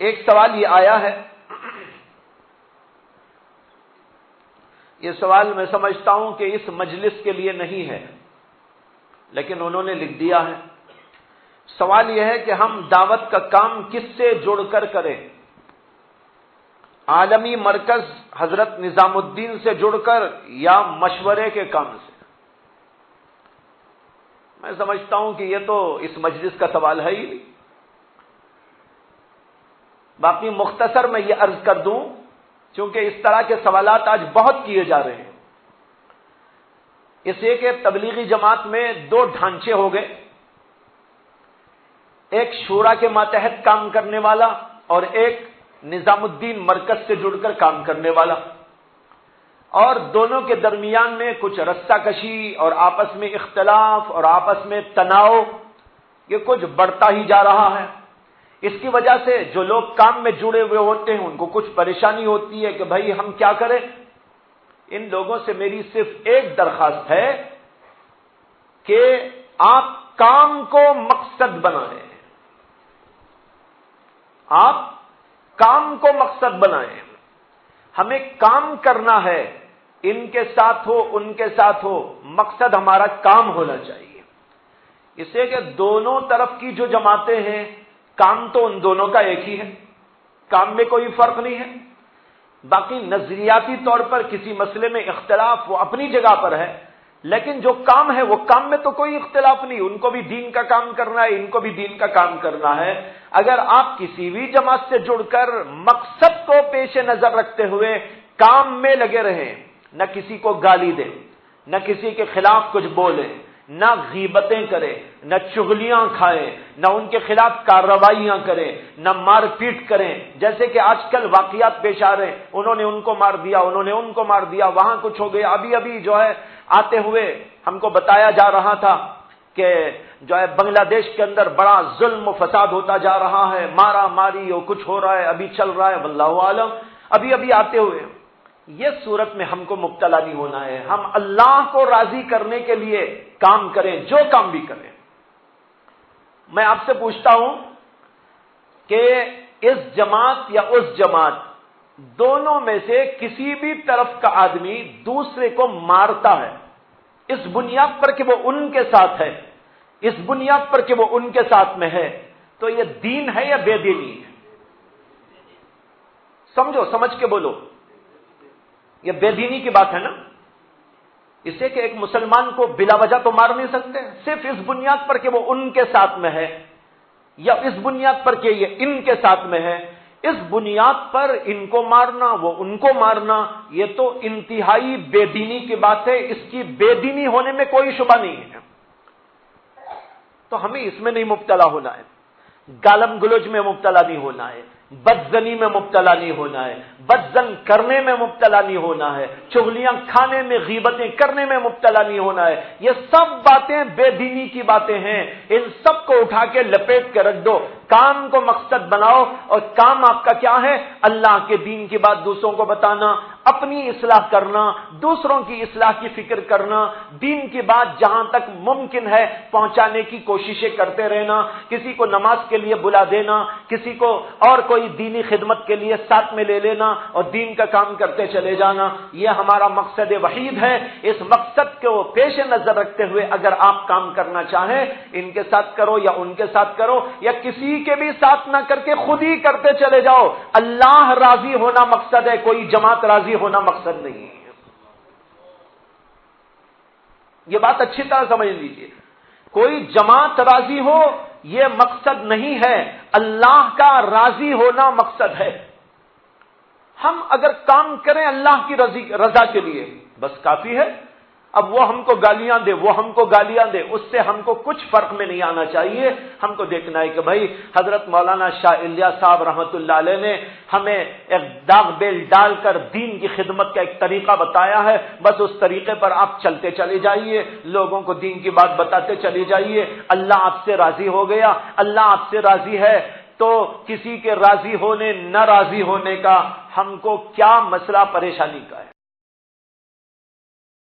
ایک سوال یہ آیا ہے، یہ سوال میں سمجھتا ہوں کہ اس مجلس کے لیے نہیں ہے، لیکن انہوں نے لکھ دیا ہے۔ سوال یہ ہے کہ ہم دعوت کا کام کس سے جڑ کر کریں؟ عالمی مرکز حضرت نظام الدین سے جڑ کر یا مشورے کے کام سے؟ میں سمجھتا ہوں کہ یہ تو اس مجلس کا سوال ہے ہی نہیں۔ باقی مختصر میں یہ عرض کر دوں، چونکہ اس طرح کے سوالات آج بہت کیے جا رہے ہیں، اس لیے کہ تبلیغی جماعت میں دو ڈھانچے ہو گئے، ایک شورا کے ماتحت کام کرنے والا اور ایک نظام الدین مرکز سے جڑ کر کام کرنے والا، اور دونوں کے درمیان میں کچھ رسہ کشی اور آپس میں اختلاف اور آپس میں تناؤ یہ کچھ بڑھتا ہی جا رہا ہے۔ اس کی وجہ سے جو لوگ کام میں جڑے ہوئے ہوتے ہیں ان کو کچھ پریشانی ہوتی ہے کہ بھائی ہم کیا کریں۔ ان لوگوں سے میری صرف ایک درخواست ہے کہ آپ کام کو مقصد بنائیں، آپ کام کو مقصد بنائیں۔ ہمیں کام کرنا ہے، ان کے ساتھ ہو ان کے ساتھ ہو، مقصد ہمارا کام ہونا چاہیے۔ اس لیے کہ دونوں طرف کی جو جماعتیں ہیں کام تو ان دونوں کا ایک ہی ہے، کام میں کوئی فرق نہیں ہے۔ باقی نظریاتی طور پر کسی مسئلے میں اختلاف وہ اپنی جگہ پر ہے، لیکن جو کام ہے وہ کام میں تو کوئی اختلاف نہیں، ان کو بھی دین کا کام کرنا ہے، ان کو بھی دین کا کام کرنا ہے۔ اگر آپ کسی بھی جماعت سے جڑ کر مقصد کو پیش نظر رکھتے ہوئے کام میں لگے رہیں، نہ کسی کو گالی دیں، نہ کسی کے خلاف کچھ بولیں، نہ غیبتیں کریں، نہ چغلیاں کھائیں، نہ ان کے خلاف کارروائیاں کریں، نہ مار پیٹ کریں، جیسے کہ آج کل واقعات پیش آ رہے ہیں، انہوں نے ان کو مار دیا، انہوں نے ان کو مار دیا، وہاں کچھ ہو گیا۔ ابھی جو ہے آتے ہوئے ہم کو بتایا جا رہا تھا کہ جو ہے بنگلہ دیش کے اندر بڑا ظلم و فساد ہوتا جا رہا ہے، مارا ماری اور کچھ ہو رہا ہے، ابھی چل رہا ہے، واللہ عالم۔ ابھی آتے ہوئے یہ صورت میں ہم کو مبتلا نہیں ہونا ہے، ہم اللہ کو راضی کرنے کے لیے کام کریں، جو کام بھی کریں۔ میں آپ سے پوچھتا ہوں کہ اس جماعت یا اس جماعت دونوں میں سے کسی بھی طرف کا آدمی دوسرے کو مارتا ہے اس بنیاد پر کہ وہ ان کے ساتھ ہے، اس بنیاد پر کہ وہ ان کے ساتھ میں ہے، تو یہ دین ہے یا بے دینی ہے؟ سمجھ کے بولو، یہ بے دینی کی بات ہے نا۔ اس سے کہ ایک مسلمان کو بلا وجہ تو مار نہیں سکتے، صرف اس بنیاد پر کہ وہ ان کے ساتھ میں ہے، یا اس بنیاد پر کہ یہ ان کے ساتھ میں ہے، اس بنیاد پر ان کو مارنا، وہ ان کو مارنا، یہ تو انتہائی بے دینی کی بات ہے، اس کی بے دینی ہونے میں کوئی شبہ نہیں ہے۔ تو ہمیں اس میں نہیں مبتلا ہونا ہے، گالم گلوچ میں مبتلا نہیں ہونا ہے، بدزنی میں مبتلا نہیں ہونا ہے، بدزن کرنے میں مبتلا نہیں ہونا ہے، چغلیاں کھانے میں، غیبتیں کرنے میں مبتلا نہیں ہونا ہے۔ یہ سب باتیں بے دینی کی باتیں ہیں، ان سب کو اٹھا کے لپیٹ کے رکھ دو، کام کو مقصد بناؤ، اور کام آپ کا کیا ہے؟ اللہ کے دین کی بات دوسروں کو بتانا، اپنی اصلاح کرنا، دوسروں کی اصلاح کی فکر کرنا، دین کی بات جہاں تک ممکن ہے پہنچانے کی کوششیں کرتے رہنا، کسی کو نماز کے لیے بلا دینا، کسی کو اور کوئی دینی خدمت کے لیے ساتھ میں لے لینا اور دین کا کام کرتے چلے جانا، یہ ہمارا مقصد وحید ہے۔ اس مقصد کو پیش نظر رکھتے ہوئے اگر آپ کام کرنا چاہیں، ان کے ساتھ کرو یا ان کے ساتھ کرو، یا کسی کے بھی ساتھ نہ کر کے خود ہی کرتے چلے جاؤ، اللہ راضی ہونا مقصد ہے، کوئی جماعت راضی ہونا مقصد نہیں ہے۔ یہ بات اچھی طرح سمجھ لیجئے، کوئی جماعت راضی ہو یہ مقصد نہیں ہے، اللہ کا راضی ہونا مقصد ہے۔ ہم اگر کام کریں اللہ کی رضا کے لیے بس کافی ہے۔ اب وہ ہم کو گالیاں دے، وہ ہم کو گالیاں دے، اس سے ہم کو کچھ فرق میں نہیں آنا چاہیے۔ ہم کو دیکھنا ہے کہ بھائی حضرت مولانا شاہ الیاس صاحب رحمت اللہ علیہ نے ہمیں ایک داغ بیل ڈال کر دین کی خدمت کا ایک طریقہ بتایا ہے، بس اس طریقے پر آپ چلتے چلے جائیے، لوگوں کو دین کی بات بتاتے چلے جائیے، اللہ آپ سے راضی ہو گیا۔ اللہ آپ سے راضی ہے تو کسی کے راضی ہونے نہ راضی ہونے کا ہم کو کیا مسئلہ پریشانی کا ہے؟